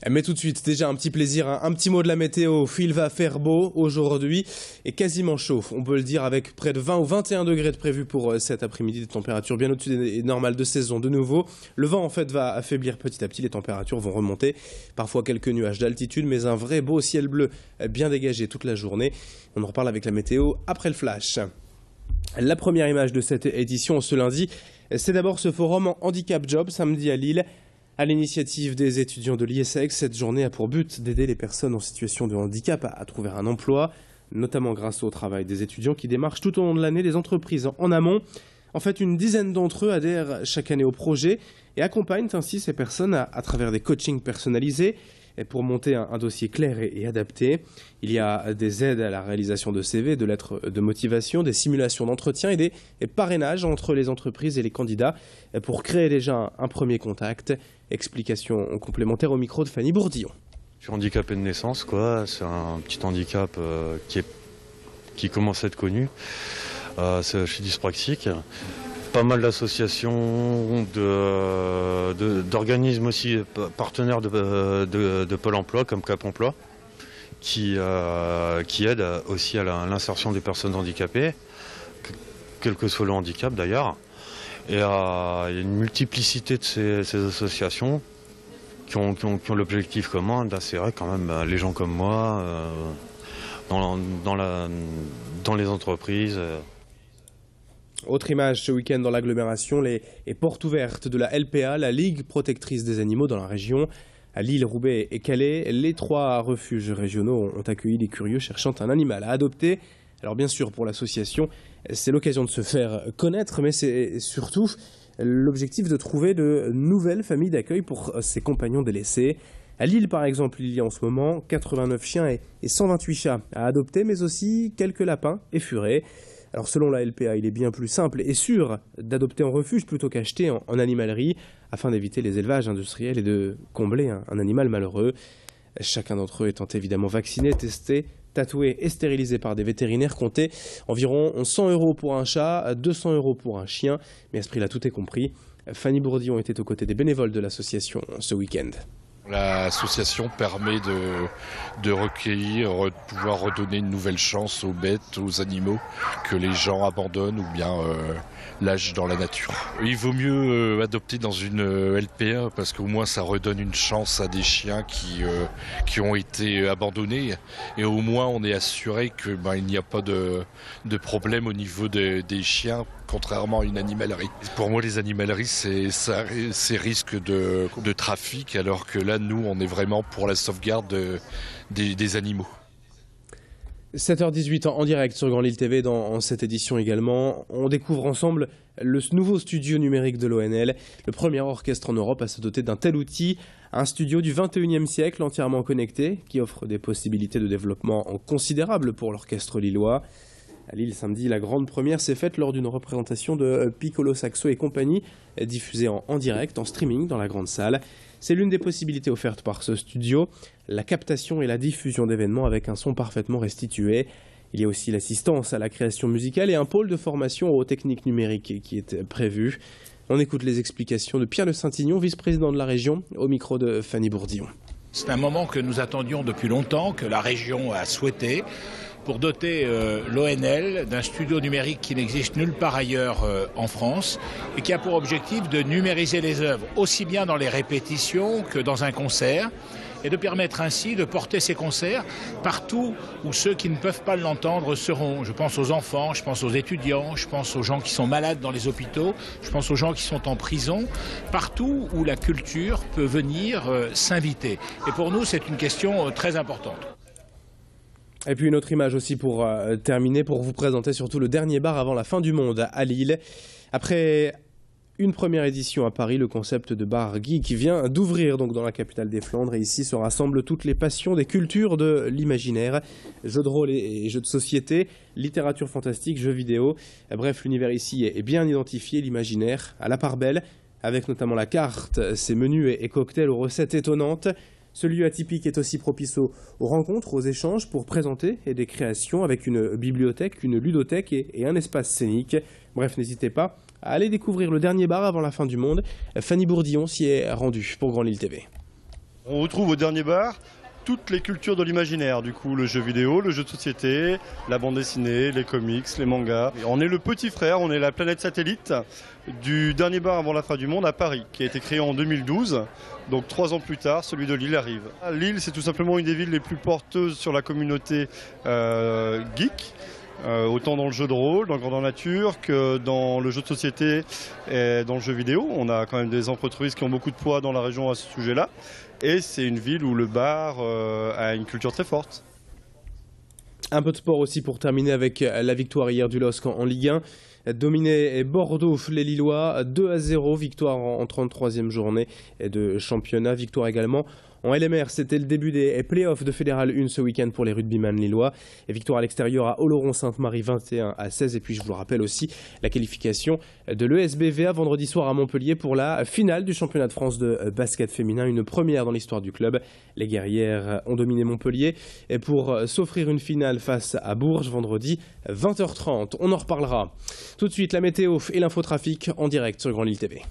Mais tout de suite, déjà un petit plaisir, un petit mot de la météo. Il va faire beau aujourd'hui et quasiment chaud. On peut le dire avec près de 20 ou 21 degrés de prévu pour cet après-midi. Des températures bien au-dessus des normales de saison de nouveau. Le vent en fait va affaiblir petit à petit. Les températures vont remonter. Parfois quelques nuages d'altitude, mais un vrai beau ciel bleu bien dégagé toute la journée. On en reparle avec la météo après le flash. La première image de cette édition ce lundi, c'est d'abord ce forum Handicap Job samedi à Lille. À l'initiative des étudiants de l'IESEG, cette journée a pour but d'aider les personnes en situation de handicap à trouver un emploi, notamment grâce au travail des étudiants qui démarchent tout au long de l'année des entreprises en amont. En fait, une dizaine d'entre eux adhèrent chaque année au projet et accompagnent ainsi ces personnes à travers des coachings personnalisés pour monter un dossier clair et adapté. Il y a des aides à la réalisation de CV, de lettres de motivation, des simulations d'entretien et des parrainages entre les entreprises et les candidats pour créer déjà un premier contact. Explication complémentaire au micro de Fanny Bourdillon. Je suis handicapé de naissance, quoi. C'est un petit handicap qui commence à être connu. Je suis dyspraxique. Pas mal d'associations, d'organismes aussi partenaires de Pôle emploi comme Cap Emploi qui aident aussi à l'insertion des personnes handicapées, quel que soit le handicap d'ailleurs. Et il y a une multiplicité de ces associations qui ont l'objectif commun d'insérer quand même les gens comme moi dans les entreprises. Autre image ce week-end dans l'agglomération, les portes ouvertes de la LPA, la Ligue protectrice des animaux dans la région. À Lille, Roubaix et Calais, les 3 refuges régionaux ont accueilli les curieux cherchant un animal à adopter. Alors bien sûr, pour l'association, c'est l'occasion de se faire connaître, mais c'est surtout l'objectif de trouver de nouvelles familles d'accueil pour ses compagnons délaissés. À Lille, par exemple, il y a en ce moment 89 chiens et 128 chats à adopter, mais aussi quelques lapins et furets. Alors selon la LPA, il est bien plus simple et sûr d'adopter en refuge plutôt qu'acheter en animalerie, afin d'éviter les élevages industriels et de combler un animal malheureux. Chacun d'entre eux étant évidemment vacciné, testé, tatoué et stérilisé par des vétérinaires. Comptez environ 100 € pour un chat, 200 € pour un chien, mais à ce prix-là, tout est compris. Fanny Bourdillon était aux côtés des bénévoles de l'association ce week-end. L'association permet de recueillir, de pouvoir redonner une nouvelle chance aux bêtes, aux animaux que les gens abandonnent ou bien lâchent dans la nature. Il vaut mieux adopter dans une LPA parce qu'au moins ça redonne une chance à des chiens qui ont été abandonnés et au moins on est assuré que il n'y a pas de problème au niveau des chiens, contrairement à une animalerie. Pour moi, les animaleries, c'est risque de trafic, alors que là, nous, on est vraiment pour la sauvegarde des animaux. 7h18 en direct sur Grand Lille TV dans cette édition également. On découvre ensemble le nouveau studio numérique de l'ONL, le premier orchestre en Europe à se doter d'un tel outil. Un studio du 21e siècle entièrement connecté qui offre des possibilités de développement considérables pour l'orchestre lillois. À Lille, samedi, la grande première s'est faite lors d'une représentation de Piccolo Saxo et compagnie, diffusée en direct, en streaming dans la grande salle. C'est l'une des possibilités offertes par ce studio, la captation et la diffusion d'événements avec un son parfaitement restitué. Il y a aussi l'assistance à la création musicale et un pôle de formation aux techniques numériques qui est prévu. On écoute les explications de Pierre Le Saintignon, vice-président de la région, au micro de Fanny Bourdillon. C'est un moment que nous attendions depuis longtemps, que la région a souhaité, pour doter l'ONL d'un studio numérique qui n'existe nulle part ailleurs en France et qui a pour objectif de numériser les œuvres aussi bien dans les répétitions que dans un concert et de permettre ainsi de porter ces concerts partout où ceux qui ne peuvent pas l'entendre seront. Je pense aux enfants, je pense aux étudiants, je pense aux gens qui sont malades dans les hôpitaux, je pense aux gens qui sont en prison, partout où la culture peut venir s'inviter. Et pour nous, c'est une question très importante. Et puis une autre image aussi pour terminer, pour vous présenter surtout le dernier bar avant la fin du monde à Lille. Après une première édition à Paris, le concept de bar geek vient d'ouvrir donc dans la capitale des Flandres. Et ici se rassemblent toutes les passions des cultures de l'imaginaire, jeux de rôle et jeux de société, littérature fantastique, jeux vidéo. Bref, l'univers ici est bien identifié, l'imaginaire à la part belle, avec notamment la carte, ses menus et cocktails aux recettes étonnantes. Ce lieu atypique est aussi propice aux rencontres, aux échanges pour présenter et des créations avec une bibliothèque, une ludothèque et un espace scénique. Bref, n'hésitez pas à aller découvrir le dernier bar avant la fin du monde. Fanny Bourdillon s'y est rendue pour Grand Lille TV. On retrouve au dernier bar toutes les cultures de l'imaginaire, du coup le jeu vidéo, le jeu de société, la bande dessinée, les comics, les mangas. Et on est le petit frère, on est la planète satellite du dernier bar avant la fin du monde à Paris, qui a été créé en 2012, donc 3 ans plus tard, celui de Lille arrive. Lille, c'est tout simplement une des villes les plus porteuses sur la communauté geek. Autant dans le jeu de rôle, dans le grandeur nature, que dans le jeu de société et dans le jeu vidéo. On a quand même des entreprises qui ont beaucoup de poids dans la région à ce sujet-là. Et c'est une ville où le bar a une culture très forte. Un peu de sport aussi pour terminer avec la victoire hier du LOSC en Ligue 1. Dominé Bordeaux, les Lillois, 2-0, victoire en 33e journée de championnat. Victoire également en LMR, c'était le début des playoffs de Fédéral 1 ce week-end pour les rugbyman lillois. Et victoire à l'extérieur à Oloron-Sainte-Marie 21-16. Et puis je vous le rappelle aussi, la qualification de l'ESBVA vendredi soir à Montpellier pour la finale du championnat de France de basket féminin. Une première dans l'histoire du club. Les guerrières ont dominé Montpellier et pour s'offrir une finale face à Bourges vendredi 20h30. On en reparlera. Tout de suite, la météo et l'infotrafic en direct sur Grand Lille TV.